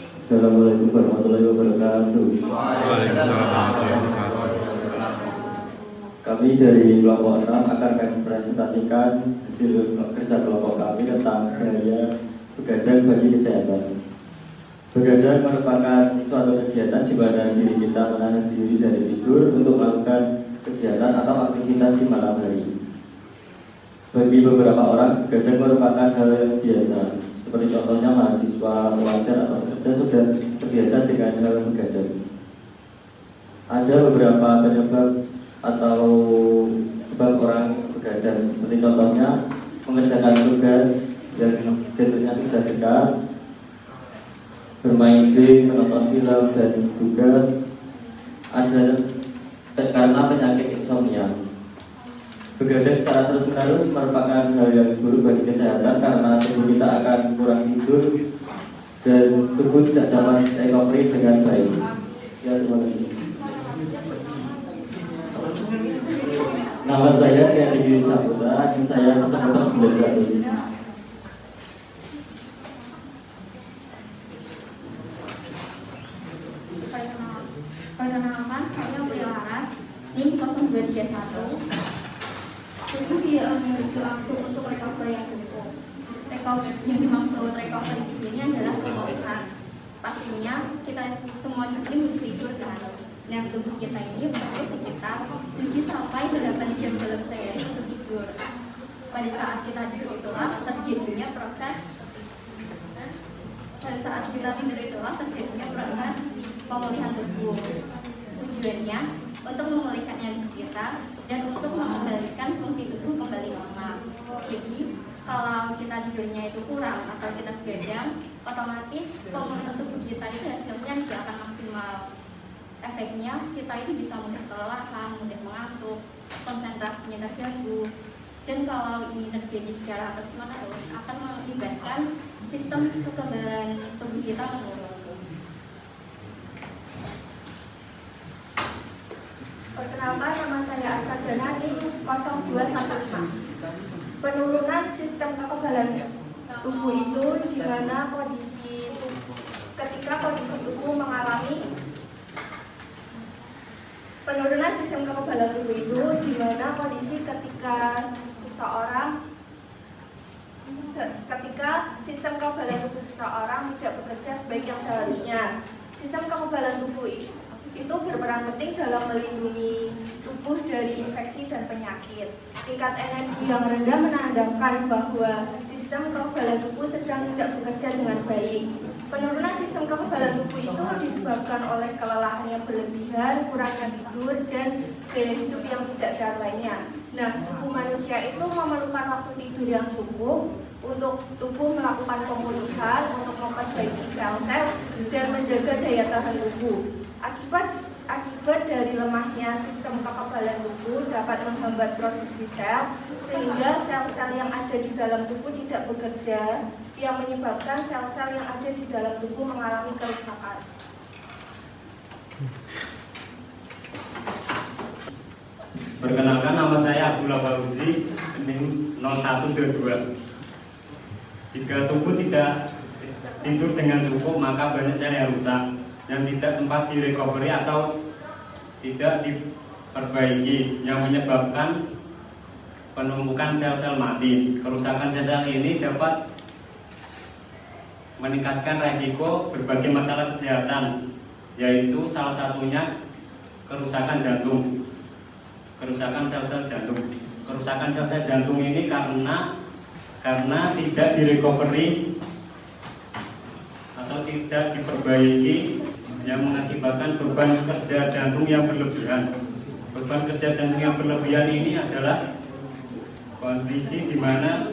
Assalamualaikum warahmatullahi wabarakatuh. Waalaikumsalam warahmatullahi wabarakatuh. Kami dari kelompok 6 akan mempresentasikan hasil kerja kelompok kami tentang gaya begadang bagi kesehatan. Begadang merupakan suatu kegiatan di mana diri kita menahan diri dari tidur untuk melakukan kegiatan atau aktivitas di malam hari. Bagi beberapa orang, begadang merupakan hal yang biasa. Seperti contohnya mahasiswa, pelajar, atau pekerja sudah terbiasa dengan hal begadang. Ada beberapa penyebab atau sebab orang begadang, seperti contohnya mengerjakan tugas yang jadwalnya sudah dekat, bermain game, menonton film, dan juga ada karena penyakit insomnia. Begadang secara terus-menerus merupakan hal yang buruk bagi kesehatan karena tubuh kita akan kurang tidur dan tubuh tidak dapat recovery dengan baik. Ya, terima kasih. Nama saya Triadi Saputra, NIM saya 0091. Perkenalkan, saya Pria Laras, NIM 0231. Tubuh memiliki waktu untuk recovery yang cukup. Yang dimaksud recovery di sini adalah pemulihan. Pastinya kita semua di sini butuh tidur kan. Nah, tubuh kita ini butuh sekitar 7 sampai 8 jam dalam sehari untuk tidur. Pada saat kita tidur itulah terjadinya proses pemulihan tubuh. Tujuannya untuk memulihkan energi kita dan untuk mengembalikan fungsi tubuh kembali normal. Jadi kalau kita tidurnya itu kurang atau kita begadang, otomatis pemulihan tubuh kita itu hasilnya tidak akan maksimal. Efeknya kita itu bisa mudah kelelahan, mudah mengantuk, konsentrasinya terganggu. Dan kalau ini terjadi secara terus-menerus akan mengakibatkan sistem kekebalan tubuh kita menurun. Perkenalkan, nama saya Asadana, NIM 0215. Penurunan sistem kekebalan tubuh itu di mana ketika kondisi tubuh mengalami penurunan sistem kekebalan tubuh itu di mana kondisi ketika sistem kekebalan tubuh seseorang tidak bekerja sebaik yang seharusnya. Sistem kekebalan tubuh itu berperan penting dalam melindungi tubuh dari infeksi dan penyakit. Tingkat energi yang rendah menandakan bahwa sistem kekebalan tubuh sedang tidak bekerja dengan baik. Penurunan sistem kekebalan tubuh itu disebabkan oleh kelelahan yang berlebihan, kurangnya tidur, dan gaya hidup yang tidak sehat lainnya. Nah, tubuh manusia itu memerlukan waktu tidur yang cukup untuk tubuh melakukan pemulihan, untuk memperbaiki sel-sel, dan menjaga daya tahan tubuh. Akibat dari lemahnya sistem kekebalan tubuh dapat menghambat produksi sel, sehingga sel-sel yang ada di dalam tubuh tidak bekerja, yang menyebabkan sel-sel yang ada di dalam tubuh mengalami kerusakan. Perkenalkan, nama saya Abdullah Fauzi, NIM 0122. Jika tubuh tidak tidur dengan cukup, maka banyak sel yang rusak yang tidak sempat direcovery atau tidak diperbaiki, yang menyebabkan penumpukan sel-sel mati. Kerusakan sel-sel ini dapat meningkatkan resiko berbagai masalah kesehatan, yaitu salah satunya kerusakan jantung. Kerusakan sel-sel jantung. Kerusakan sel-sel jantung ini karena tidak direcovery atau tidak diperbaiki, yang mengakibatkan beban kerja jantung yang berlebihan. Beban kerja jantung yang berlebihan ini adalah kondisi di mana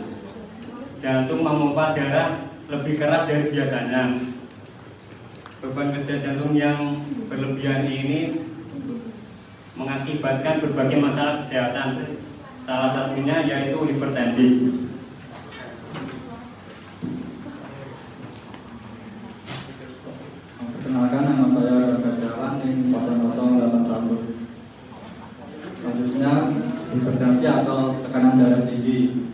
jantung memompa darah lebih keras dari biasanya. Beban kerja jantung yang berlebihan ini mengakibatkan berbagai masalah kesehatan. Salah satunya yaitu hipertensi. Perkenalkan, nama saya Raja Jalan, NIM 0081. Selanjutnya, hipertensi atau tekanan darah tinggi.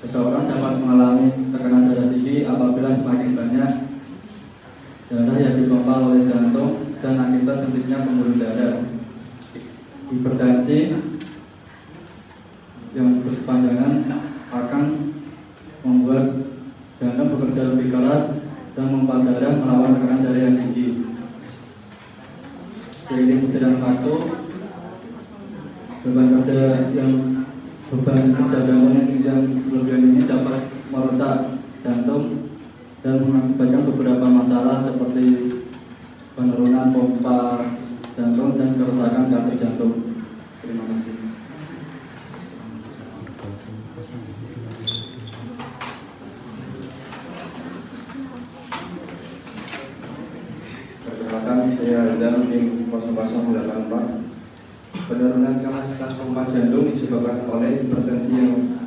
Seseorang dapat mengalami tekanan darah tinggi apabila semakin banyak dipompa oleh jantung dan akibat sempitnya pembuluh darah. Hipertensi yang berkepanjangan akan membuat jantung bekerja lebih keras dan memompa darah melawan tekanan darah yang tinggi. Seiring berjalan waktu, beban kerja jantung yang berlebihan ini dapat merusak jantung dan mengakibatkan beberapa masalah seperti penurunan pompa jantung dan kerusakan katet jantung. Terima kasih. Perkenalkan, saya Azam NIM 0084. Penurunan kapasitas pompa jantung disebabkan oleh hipertensi yang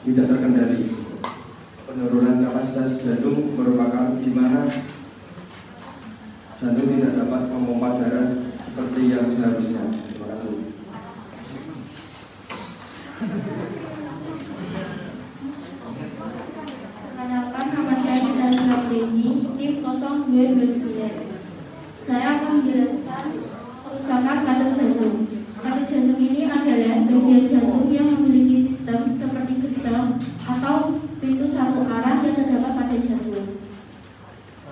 tidak terkendali. Penurunan kapasitas jantung merupakan di mana jantung tidak dapat memompa darah seperti yang seharusnya. Terima kasih. Perkenalkan, nama saya Rizal Supraptini, tim 0229. Saya akan menjelaskan kerusakan katet jantung. Katet jantung ini adalah bagian jantung yang memiliki sistem seperti gerbang atau pintu satu arah yang terdapat pada jantung.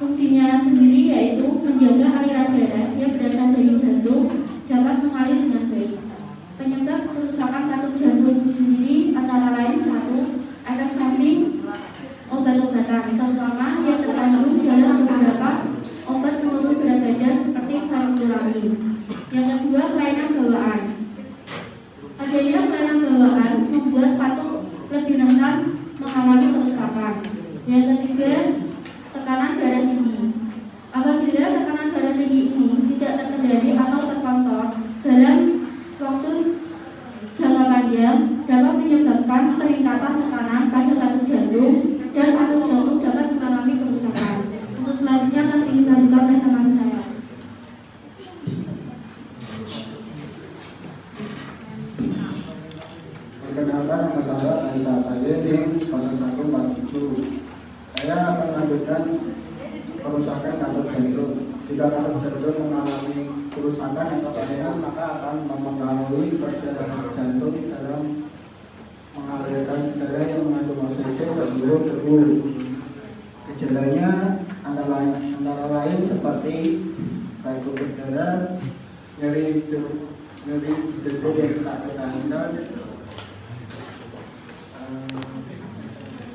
Fungsinya sendiri yaitu menjaga aliran darah yang berasal dari jantung dapat mengalir dengan baik. Penyebab kerusakan katet jantung sendiri antara lain: 1. Efek samping obat-obatan, terutama yang terkandung dalam beberapa obat penurun berat badan seperti fenilurami. Yang kedua, kelainan bawaan. Adanya kelainan bawaan membuat patung lebih rentan mengalami kerusakan. Yang ketiga, tekanan darah tinggi. Apabila tekanan darah tinggi ini tidak terkendali atau terkontrol dalam waktu jangka panjang, dapat menyebabkan peningkatan tekanan pada katet jantung dan katet jantung dapat mengalami kerusakan. Untuk selanjutnya akan dilanjutkan oleh teman saya. Perkenalkan, nama saya Aisyah Taye tim 0147. Saya akan melanjutkan kerusakan katet jantung. Jika katet jantung mengalami kerusakan atau kelainan, maka akan mempengaruhi perjalanan jantung dalam mengalirkan darah yang mengandung oksigen ke seluruh tubuh. Gejalanya antara lain seperti batuk berdarah, nyeri dada yang tak terkendal,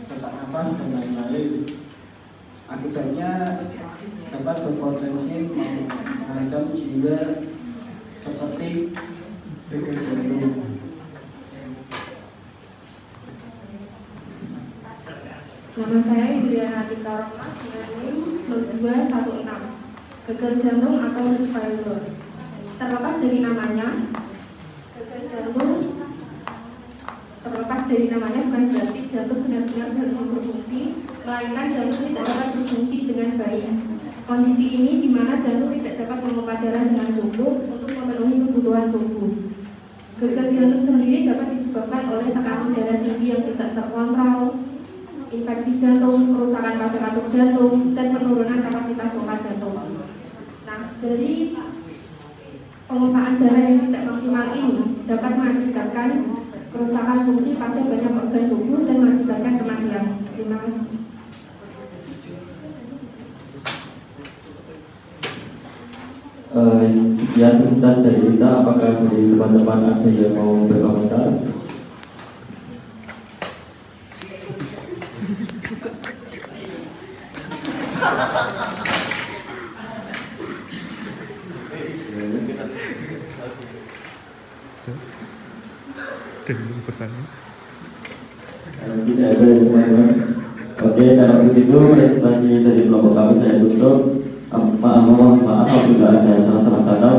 sesak nafas dan lain-lain. Akibatnya dapat berpotensi mengancam jiwa seperti denyut jantung. Nama saya Juliana Tika Roma dengan NIM 0216. Gagal jantung atau heart failure. Terlepas dari namanya, gagal jantung bukan berarti jantung benar-benar berhenti berfungsi, melainkan jantung tidak dapat berfungsi dengan baik. Kondisi ini di mana jantung tidak dapat memompa darah dengan cukup untuk memenuhi kebutuhan tubuh. Gagal jantung sendiri dapat disebabkan oleh tekanan darah tinggi yang tidak terkontrol, infeksi jantung, kerusakan pada katet jantung, dan penurunan kapasitas pompa jantung. Nah, dari pemompaan darah yang tidak maksimal ini dapat mengakibatkan kerusakan fungsi pada banyak organ tubuh dan mengakibatkan kematian. Terima kasih. Sekian tuntas dari kita. Apakah dari teman-teman ada yang mau berkomentar? Kalau tidak ada yang teman-teman. Oke, kalau begitu presentasi dari kelompok kami saya tutup. Maaf apabila ada salah-salah kata.